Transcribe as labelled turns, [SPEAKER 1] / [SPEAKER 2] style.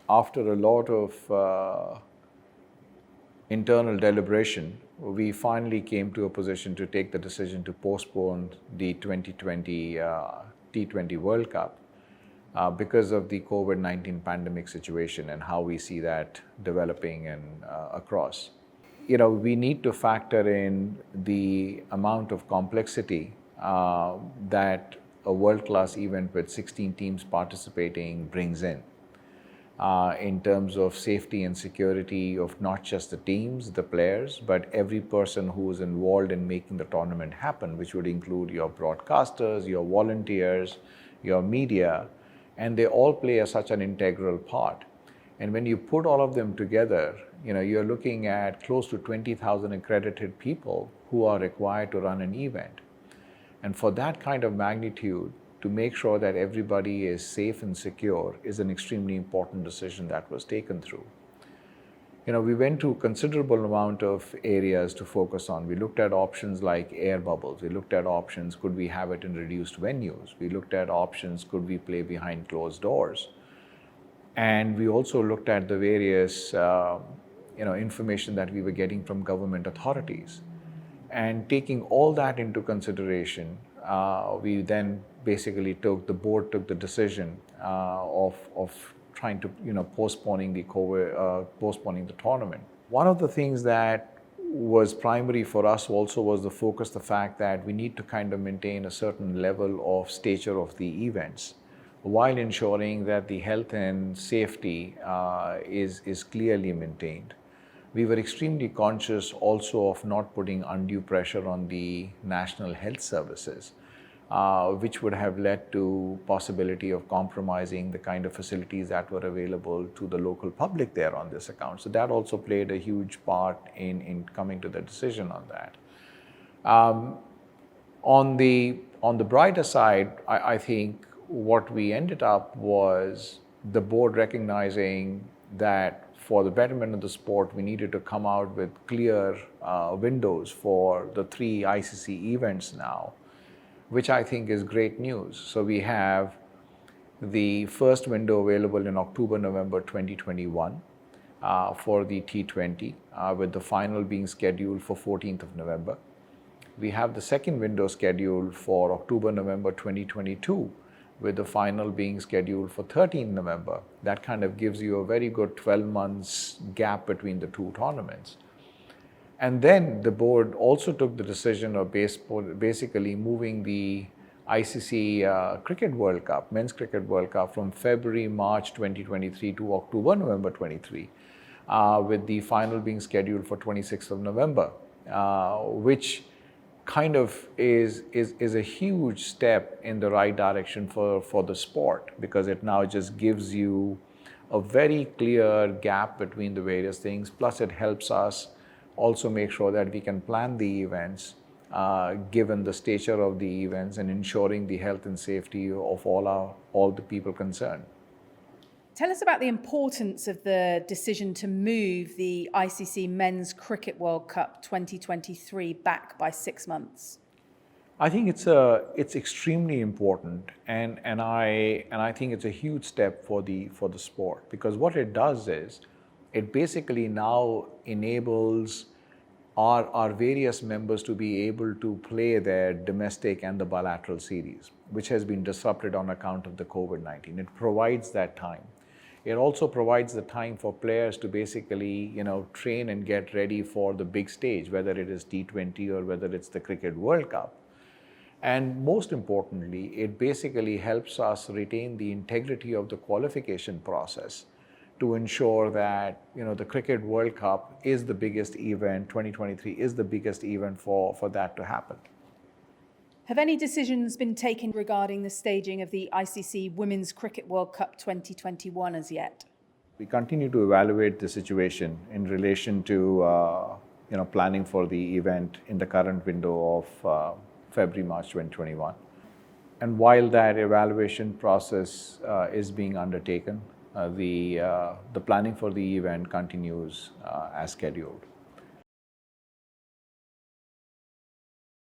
[SPEAKER 1] after a lot of internal deliberation, we finally came to a position to take the decision to postpone the 2020 T20 World Cup because of the COVID-19 pandemic situation and how we see that developing and across. We need to factor in the amount of complexity that a world-class event with 16 teams participating brings in terms of safety and security of not just the teams, the players, but every person who is involved in making the tournament happen, which would include your broadcasters, your volunteers, your media, and they all play such an integral part. And when you put all of them together, you're looking at close to 20,000 accredited people who are required to run an event. And for that kind of magnitude, to make sure that everybody is safe and secure is an extremely important decision that was taken through. We went to a considerable amount of areas to focus on. We looked at options like air bubbles. We looked at options, could we have it in reduced venues? We looked at options, could we play behind closed doors? And we also looked at the various information that we were getting from government authorities. And taking all that into consideration, we then basically the board took the decision of trying to postponing the tournament. One of the things that was primary for us also was the fact that we need to kind of maintain a certain level of stature of the events, while ensuring that the health and safety is clearly maintained. We were extremely conscious also of not putting undue pressure on the national health services, which would have led to possibility of compromising the kind of facilities that were available to the local public there on this account. So that also played a huge part in coming to the decision on that. On the brighter side, I think what we ended up was the board recognizing that for the betterment of the sport, we needed to come out with clear windows for the 3 ICC events now, which I think is great news. So we have the first window available in October, November 2021 for the T20, with the final being scheduled for 14th of November. We have the second window scheduled for October, November 2022, with the final being scheduled for 13th November. That kind of gives you a very good 12 months gap between the two tournaments. And then the board also took the decision of basically moving the ICC Cricket World Cup, Men's Cricket World Cup, from February, March 2023 to October, November 23, with the final being scheduled for 26th of November, which kind of is a huge step in the right direction for the sport, because it now just gives you a very clear gap between the various things. Plus it helps us also make sure that we can plan the events given the stature of the events and ensuring the health and safety of all the people concerned.
[SPEAKER 2] Tell us about the importance of the decision to move the ICC Men's Cricket World Cup 2023 back by 6 months.
[SPEAKER 1] I think it's extremely important, and I think it's a huge step for the sport, because what it does is it basically now enables our various members to be able to play their domestic and the bilateral series, which has been disrupted on account of the COVID-19. It provides that time. It also provides the time for players to basically, train and get ready for the big stage, whether it is T20 or whether it's the Cricket World Cup. And most importantly, it basically helps us retain the integrity of the qualification process to ensure that, the Cricket World Cup is the biggest event, 2023 is the biggest event for that to happen.
[SPEAKER 2] Have any decisions been taken regarding the staging of the ICC Women's Cricket World Cup 2021 as yet?
[SPEAKER 1] We continue to evaluate the situation in relation to planning for the event in the current window of February, March 2021. And while that evaluation process is being undertaken, the planning for the event continues as scheduled.